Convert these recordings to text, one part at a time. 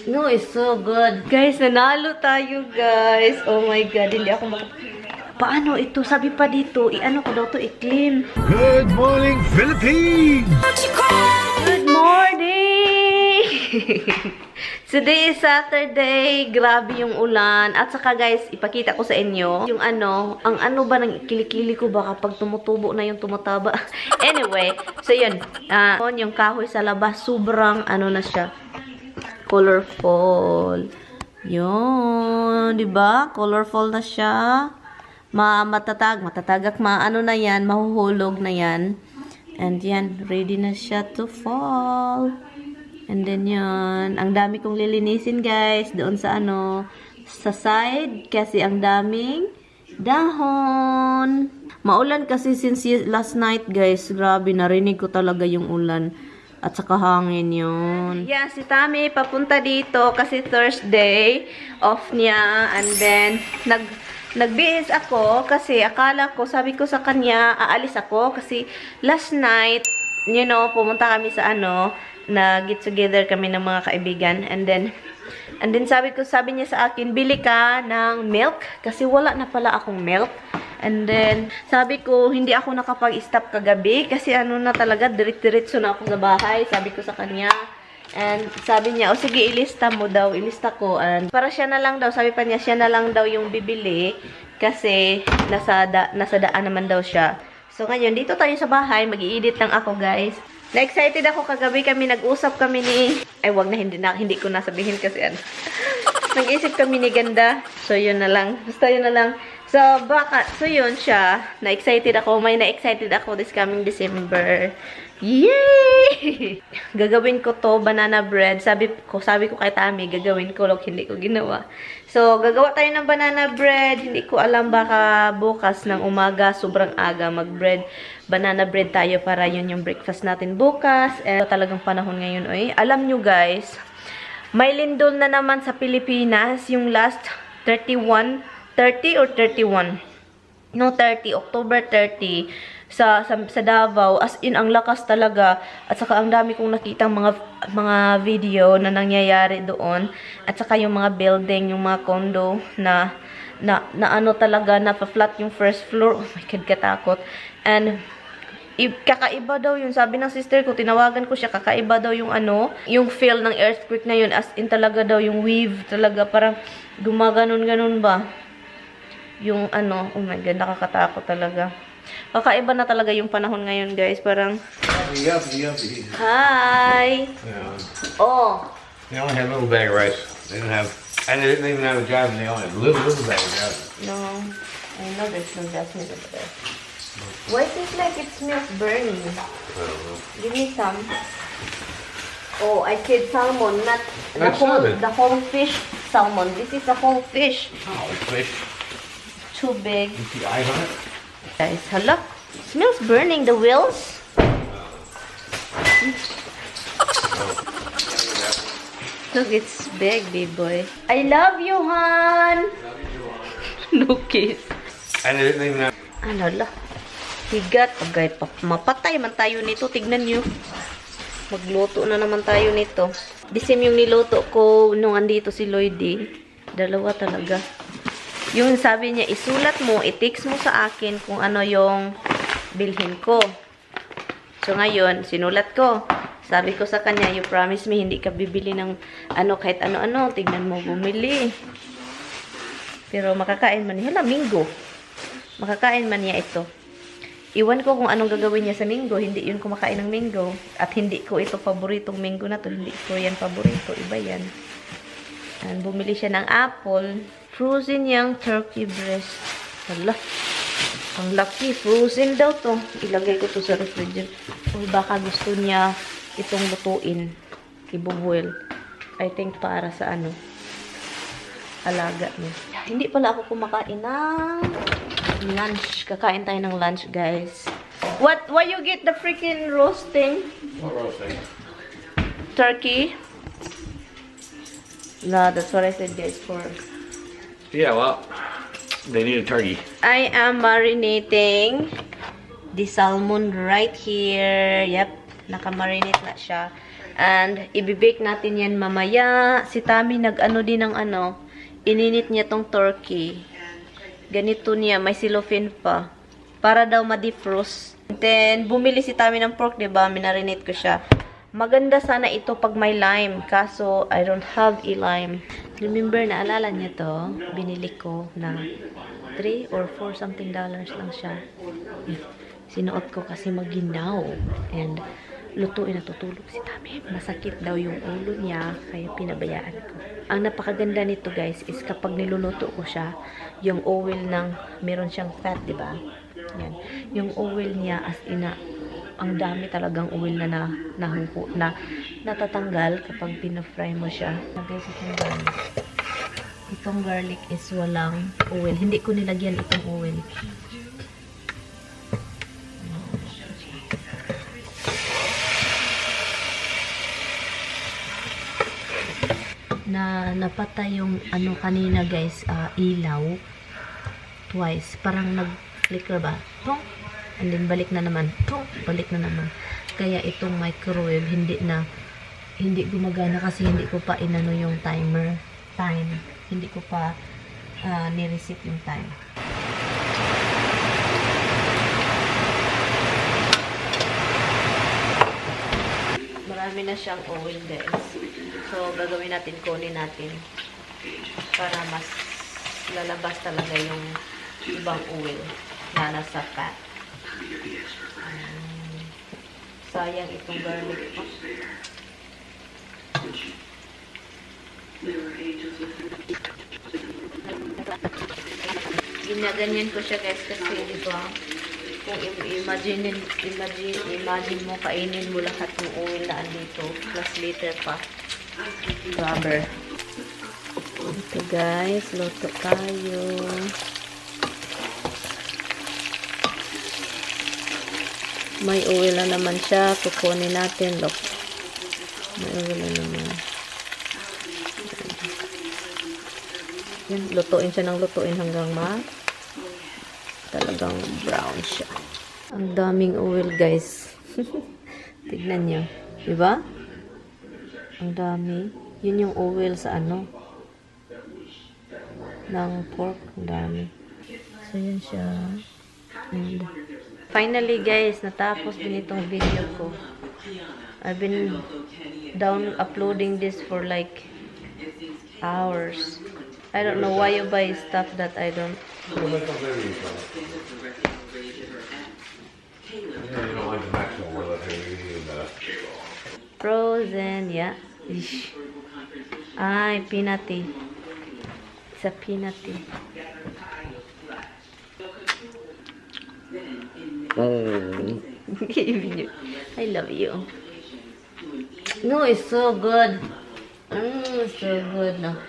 No, it's so good. Guys, nanalo tayo, guys. Oh my God, hindi ako Paano ito? Sabi pa dito, i-ano ko daw to, i-clean. Good morning, Philippines! Good morning! Today is Saturday. Grabe yung ulan. At saka guys, ipakita ko sa inyo yung ang ano ba ng kilikili ko ba kapag tumutubo na yung tumataba. Anyway, so yun. Yung kahoy sa labas, sobrang na siya. Colorful. Yun, di ba? Colorful na siya. Matatag na yan, mahuhulog na yan. And yan, ready na siya to fall. And then yun, ang dami kong lilinisin guys, doon sa sa side, kasi ang daming dahon. Maulan kasi since last night guys, grabe, narinig ko talaga yung ulan. At saka hangin yun. Yeah, si Tami papunta dito kasi Thursday, off niya. And then, nagbihis ako kasi akala ko, sabi ko sa kanya, aalis ako kasi last night, you know, pumunta kami sa get together kami ng mga kaibigan. And then sabi niya sa akin, bili ka ng milk kasi wala na pala akong milk. And then, sabi ko, hindi ako nakapag-stop kagabi kasi na talaga, diretso na ako sa bahay. Sabi ko sa kanya. And sabi niya, sige, ilista mo daw. Ilista ko. And para siya na lang daw, sabi pa niya, siya na lang daw yung bibili kasi nasa daan naman daw siya. So ngayon, dito tayo sa bahay. Mag-i-edit lang ako, guys. Na-excited ako kagabi kami. Nag-usap kami ni... Ay, wag na, hindi ko nasabihin kasi nag-isip kami ni Ganda. So, yun na lang. Basta yun na lang. So, yun siya. Na-excited ako. May na-excited ako this coming December. Yay! Gagawin ko to, banana bread. Sabi ko kay Tami, gagawin ko. Hindi ko ginawa. So, gagawa tayo ng banana bread. Hindi ko alam, baka bukas ng umaga, sobrang aga, banana bread tayo para yun yung breakfast natin bukas. Talagang panahon ngayon, alam nyo guys, may lindol na naman sa Pilipinas, yung last 30 or 31? No, 30. October 30. Sa Davao. As in, ang lakas talaga. At saka, ang dami kong nakitang mga video na nangyayari doon. At saka, yung mga building, yung mga condo na talaga, na-flat yung first floor. Oh my God, katakot. And, kakaiba daw yun. Sabi ng sister ko, tinawagan ko siya, kakaiba daw yung yung feel ng earthquake na yun. As in, talaga daw, yung wave talaga, parang gumaganon-ganon ba? Yung oh my God, nakakatakot talaga. Kakaiba na talaga yung panahon ngayon, guys. Parang... Hi! Yeah. Oh! They only had a little bag of rice. They didn't even have a job, and they only had a little bag of rice. No. I know there's no jasmine over there. Why is it like it smells burning? I don't know. Give me some. Oh, I said salmon, not the whole fish salmon. This is a whole fish. Oh, it's fish. Too big. You see eyes on it? Guys, hala. Smells burning. The wheels. Look, it's big, big boy. I love you, hon. No kiss. And they didn't even have... Hala. Higat. Okay, mapatay man tayo nito. Tignan nyo. Magluto na naman tayo nito. The same yung niluto ko nung andito si Lloydie. Dalawa talaga. Yung sabi niya, isulat mo, i-text mo sa akin kung ano yung bilhin ko. So ngayon, sinulat ko. Sabi ko sa kanya, you promise me, hindi ka bibili ng kahit ano-ano. Tignan mo, bumili. Pero makakain man niya. Hala, minggo. Makakain man niya ito. Iwan ko kung anong gagawin niya sa minggo. Hindi yun kumakain ng minggo. At hindi ko ito paboritong minggo na to. Hindi ko yan paborito. Iba yan. And bumili siya ng apple. Frozen yung turkey breast. Hala. Ang laki. Frozen daw to. Ilagay ko to sa refrigerator. O baka gusto niya itong lutuin. I-boil. I think para sa alaga niya. Hindi pala ako kumakain ng lunch. Kakain tayo ng lunch, guys. Why you get the freaking roasting? What roasting? Turkey? No, that's what I said, guys, for... Yeah, well, they need a turkey. I am marinating the salmon right here. Yep. Nakamarinate na siya. And, ibibake natin yan mamaya. Si Tami nag-ano din ng ano, ininit niya tong turkey. Ganito niya, may cellophane pa. Para daw ma-defrost. Then, bumili si Tami ng pork, diba? Minarinate ko siya. Maganda sana ito pag may lime. Kaso, I don't have a lime. Remember, naalala niya to? Binili ko na 3 or 4 something dollars lang siya. Sinuot ko kasi maginaw. And, lutuin na tutulog si Tami. Masakit daw yung ulo niya. Kaya pinabayaan ko. Ang napakaganda nito guys is kapag niluluto ko siya, yung oil ng, meron siyang fat, diba? Yan. Yung oil niya as ina, ang dami talagang oil na natatanggal kapag pina-fry mo siya. Guys, itong garlic. Itong garlic is walang oil. Hindi ko nilagyan itong oil. Napatay yung ano kanina guys, ilaw twice, parang nag-flicker ba, tong, and then balik na naman, tong, balik na naman. Kaya itong microwave hindi gumagana kasi hindi ko pa inano yung time, hindi ko pa ni-reset yung time. Marami na siyang oil guys. So, gagawin natin, kunin natin para mas lalabas talaga yung ibang oil na nasa fat. Sayang itong garlic. Ginaganyan ko siya guys kasi diba, kung imagine mo, kainin mo lahat ng oil na andito, plus later pa. Rubber. Ito guys, luto tayo. May oil na naman siya. Kukunin natin. Look. May oil na naman. Yan, lutuin siya ng lutuin hanggang talagang brown siya. Ang daming oil guys. Tignan nyo. Diba? Ang dami. Yun yung oil sa ano ng pork. Ang dami. So, yun siya. And finally, guys, natapos din itong video ko. I've been uploading this for like hours. I don't know why you buy stuff that I don't. Frozen, yeah. Ish. Ay, peanutty. It's a peanutty. I love you. No, it's so good. It's so good. No,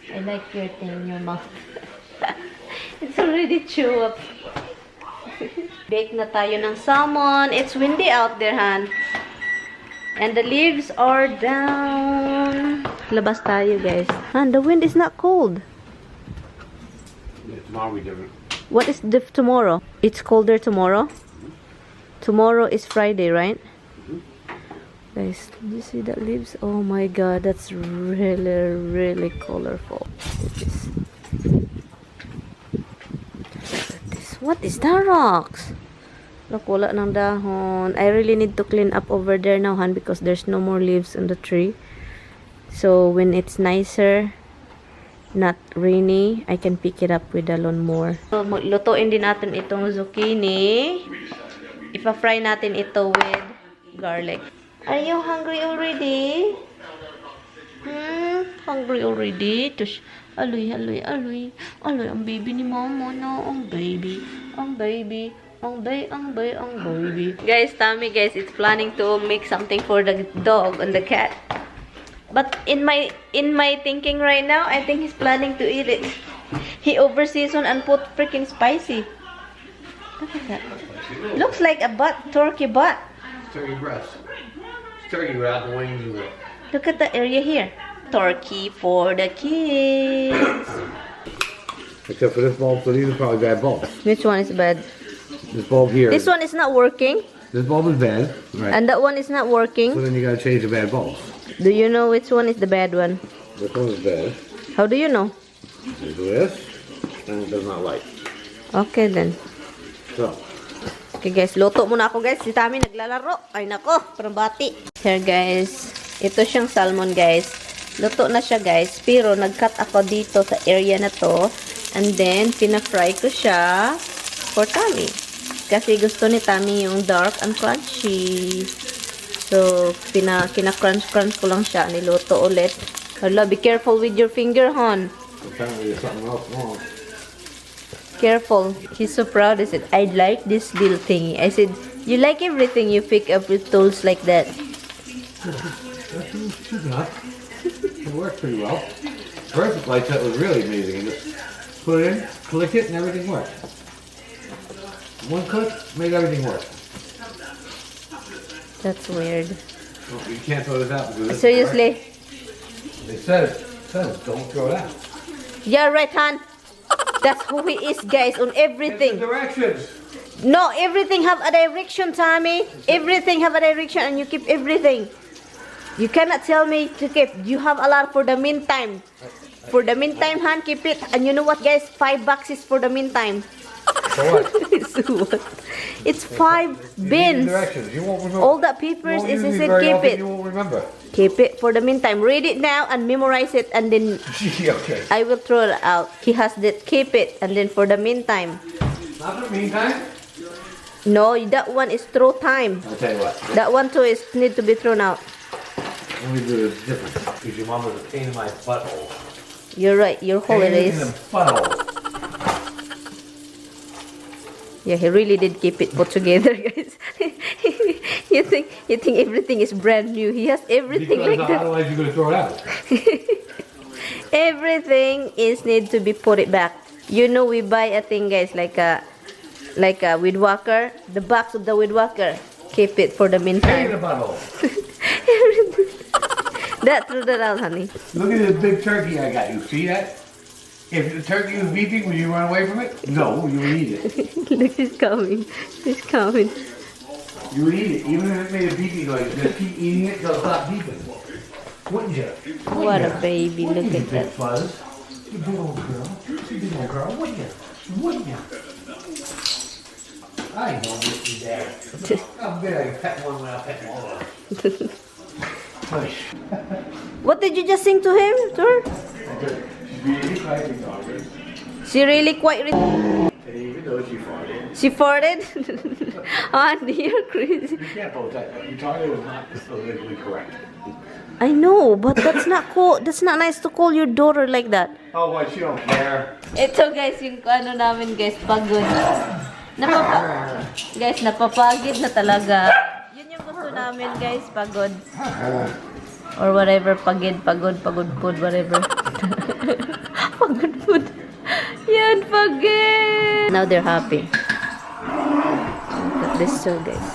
I like your thing in your mouth. It's already chew up. Bake na tayo ng salmon. It's windy out there, Han. And the leaves are down. Labas tayo, guys. And the wind is not cold. Yeah, tomorrow we do it. What is tomorrow? It's colder tomorrow? Tomorrow is Friday, right? Guys, did you see that leaves? Oh my god, that's really, really colorful. What is that, rocks? Look, wala ng dahon. I really need to clean up over there now, Han, because there's no more leaves on the tree. So, when it's nicer, not rainy, I can pick it up with the lawnmower. So, lutuin din natin itong zucchini. Ipa-fry natin ito with garlic. Are you hungry already? Hungry already? Aloy, aloy, aloy. Aloy, ang baby ni mama, no? Ang baby. Ang baby. Ang baby. Guys, Tommy, guys, it's planning to make something for the dog and the cat. But in my thinking right now, I think he's planning to eat it. He over-seasoned and put freaking spicy. Look at that. Looks like a butt, turkey butt. Turkey breast. Turkey without the wings and the... Look at the area here. Turkey for the kids. Except for this bulb, so these are probably bad bulbs. Which one is bad? This bulb here. This one is not working. This bulb is bad. Right. And that one is not So working. then you gotta change the bad bulb. Do you know which one is the bad one? This one is bad. How do you know? You do this, and it does not light. Okay then. So, Okay guys, luto muna ako guys. Si Tami naglalaro. Ay nako, parang bati. Here guys, ito siyang salmon guys. Luto na siya guys. Pero nag-cut ako dito sa area na to. And then, pina-fry ko siya for Tami. Kasi gusto ni Tami yung dark and crunchy. So, kina-crunch ko lang siya. Niluto ulit. Hala, be careful with your finger, hon. apparently there's something else wrong. Careful. He's so proud. I said, I like this little thingy. I said, you like everything you pick up with tools like that. Should not. It works pretty well. First light set was really amazing. You just put it in, click it, and everything worked. One click made everything work. That's weird. Well, you can't throw this out because Seriously? it says don't throw it out. Yeah, right, hon. That's who he is, guys, on It's the everything. directions. No, everything have a direction, Tommy. Everything have a direction, and you keep everything. You cannot tell me to keep. You have a lot for the meantime. For the meantime, hon, keep it. And you know what, guys? 5 boxes for the meantime. So what? So what? It's 5 You need the bins. directions. You won't remember. All the papers You is won't use I these said very keep often, it. You won't remember. Keep it for the meantime. Read it now and memorize it, and then Okay. I will throw it out. He has that. Keep it, and then for the meantime. Not for the meantime. No, that one is throw time. I'll tell you what. That one too is need to be thrown out. Let me do this different. Because your mom was a pain in my butthole. You're right. Your Pain in holidays. the butthole. Yeah, he really did keep it put together, guys. you think everything is brand new? He has everything Because like that. otherwise you're going to throw it out. Everything is need to be put it back. You know, we buy a thing, guys, like a weed whacker. The box of the weed whacker. Keep it for the Pain in meantime. the butthole. That threw that out, honey. Look at this big turkey I got. You see that? If the turkey was beeping, would you run away from it? No, you would eat it. Look, he's coming. He's coming. You would eat it. Even if it made a beeping noise, just keep eating it till it stopped beeping. Wouldn't you? What a baby. Look You at big that. fuzz. You big old girl. You big old girl. Wouldn't you? Wouldn't you? I know what you dad. I'll bet I can pet one when I pet them all. Hush. What did you just sing to him, sir? Really fighting already. She really quite. And even though she farted. She farted. Oh, dear, crazy. You can't vote that. Retarded is not politically correct. I know, but that's not cool. That's not nice to call your daughter like that. Oh, what? She don't care. Ito guys, yung ano namin guys, pagod. Guys, napapagid na talaga. Yun yung gusto namin guys, pagod. Or whatever, pagod, whatever. Pagod food. Yan, pagod. Now they're happy. Look at this show guys.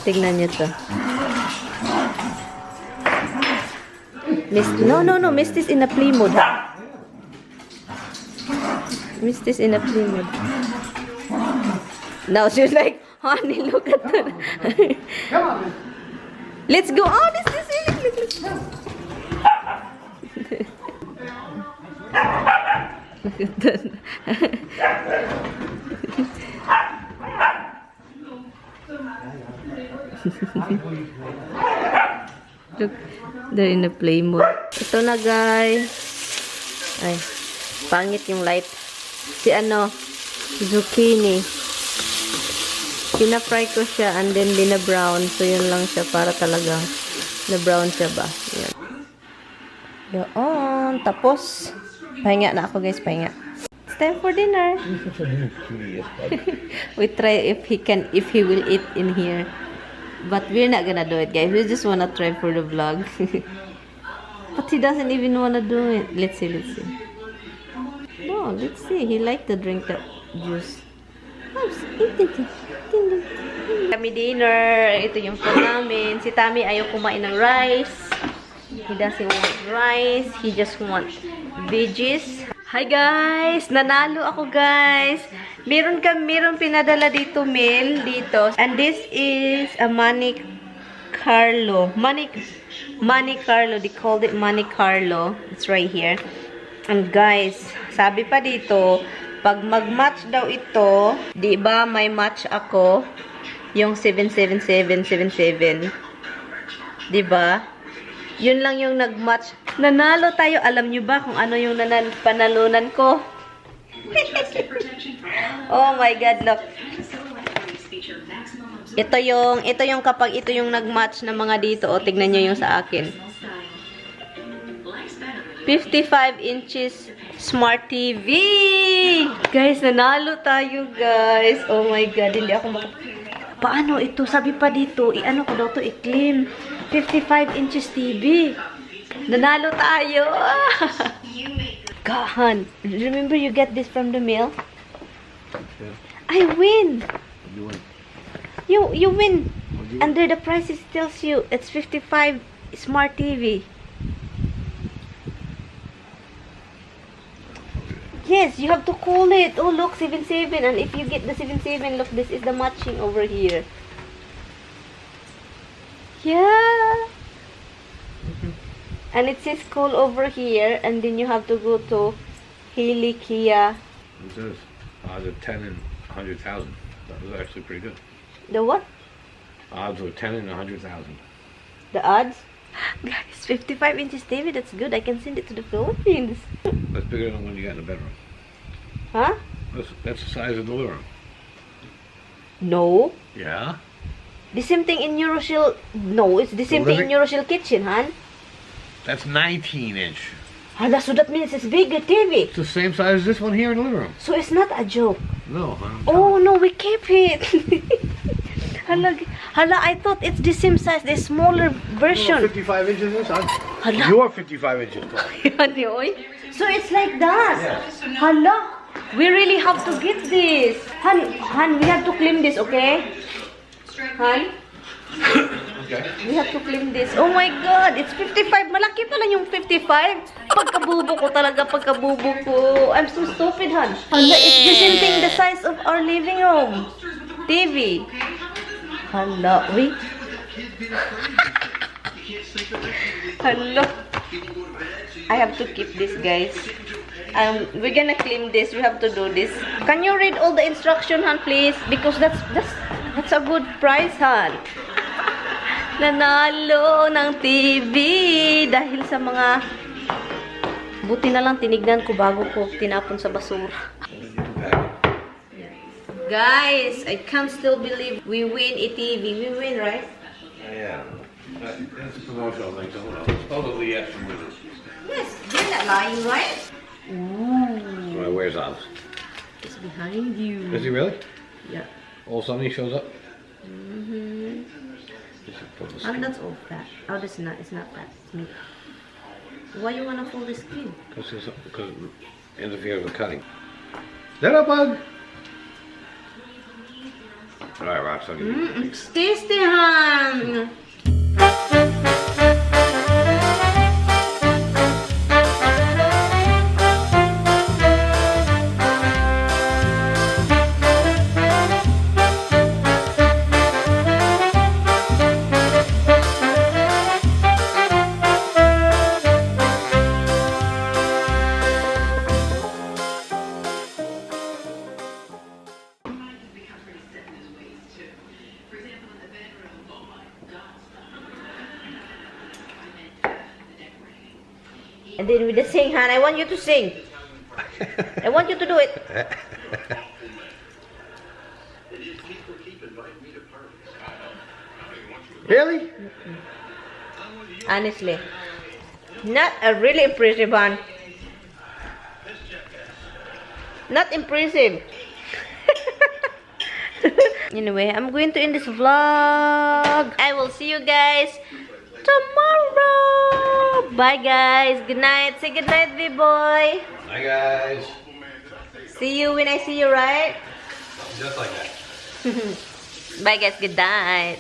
Tignan nyo to. No, Misty's in a play mode. Misty's in a play mode. Now she's like, honey, look at that. Come on. Let's go. Oh, this is really look. Look at that. Look, they're in a play mode. Ito na, guys. Ay, pangit yung light. Si ano, zucchini. Pina-fry ko siya and then bina-brown. So, yun lang siya para talagang na-brown siya ba. Yan. Doon. Tapos, pahinga na ako, guys. Pahinga. It's time for dinner. We try if he will eat in here. But we're not gonna do it, guys. We just wanna try for the vlog. But he doesn't even wanna do it. Let's see. No, let's see. He liked to drink the juice. Kami dinner. Ito yung food namin. Si Tami ayaw kumain ng rice. He doesn't want rice. He just wants veggies. Hi guys! Nanalo ako guys! Meron pinadala dito, mail dito. And this is a Monte Carlo. Monte Carlo. They called it Monte Carlo. It's right here. And guys, sabi pa dito, pag mag-match daw ito, di ba may match ako, yung 77777. Di ba? Yun lang yung nag-match. Nanalo tayo. Alam nyo ba kung ano yung panalunan ko? Oh my God, look. Ito yung kapag ito yung nag-match na mga dito. O, tignan nyo yung sa akin. 55 inches Smart TV! Guys, nanalo tayo, guys. Oh my God, hindi ako Paano ito? Sabi pa dito, i-ano ko daw to, i-claim. 55 inches TV. Nanalo tayo! Gahan. Remember you get this from the mail? Yeah. I win! You win. You win! Under the price it tells you it's 55 Smart TV. Yes, you have to call it. Oh, look, 77. And if you get the 77, look, this is the matching over here. Yeah. And it says call over here. And then you have to go to Haley Kia. It says odds of 10 in 100,000. That was actually pretty good. The what? Odds of 10 in 100,000. The odds? Guys, 55 inches TV, that's good. I can send it to the Philippines. That's bigger than the one you got in the bedroom. Huh? That's the size of the living room. No. Yeah? The same thing in Euroshell. No, it's the same thing in Euroshell kitchen, huh? That's 19 inch. Hala, so that means it's bigger TV. It's the same size as this one here in the living room. So it's not a joke. No. Oh, no, we keep it. Hala, I thought it's the same size, the smaller version. 55 inches this? Hala. You're 55 inches tall. So it's like that. Yes. Hala, we really have to get this. Han, we have to claim this, okay? Han? Okay. We have to claim this. Oh my God, it's 55. Malaki pala yung 55. Pagkabubo ko talaga, pagkabubo ko. I'm so stupid, Han. Hala, it's the same thing, the size of our living room. TV. Hala, wait. Hello. I have to keep this, guys. We're gonna claim this. We have to do this. Can you read all the instruction, Han, please? Because that's a good price, Han. Nanalo ng TV dahil sa mga buti na lang tinignan ko bago ko tinapon sa basura. Guys, I can't still believe we win a TV. We win, right? Yeah. That's a promotional thing. Supposedly, yes, from Wizards. Yes, you're not lying, right? Ooh. Well, where's Oz? It's behind you. Is he really? Yeah. All of a sudden he shows up? Mm-hmm. And that's all flat. Oh, this is not. It's not flat. It's me. Why you wanna fold the screen? Because it interferes with cutting. Is that a bug? Alright, Rox, I'll give you. It's tasty, Han. And then with the sing, Han, I want you to sing. I want you to do it. Really? Honestly. Not a really impressive one. Not impressive. Anyway, I'm going to end this vlog. I will see you guys tomorrow. Bye, guys. Good night. Say good night, B-boy. Hi, guys. See you when I see you, right? Just like that. Bye, guys. Good night.